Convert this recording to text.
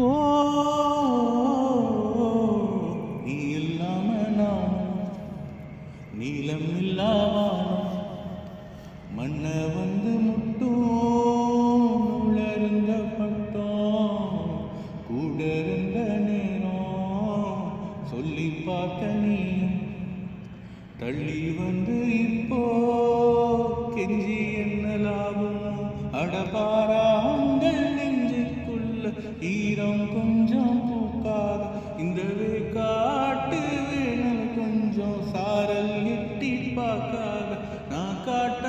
ஓ நீ இல்லாம நானும் நீளம் இல்லாவானும் மண்ண வந்து முட்டும் உளர்ந்த பட்டோம் கூட இருந்த நேரம் சொல்லி பார்த்த நீயும் தள்ளி வந்து இப்போ கெஞ்சி என்ன லாபம் அடபாராங்கள் நெஞ்சுக்குள்ள ஈரம் கொஞ்சம் பூக்காத இந்த காட்டு வேணும் கொஞ்சம் சாரல் எட்டி பார்க்காத நான் காட்ட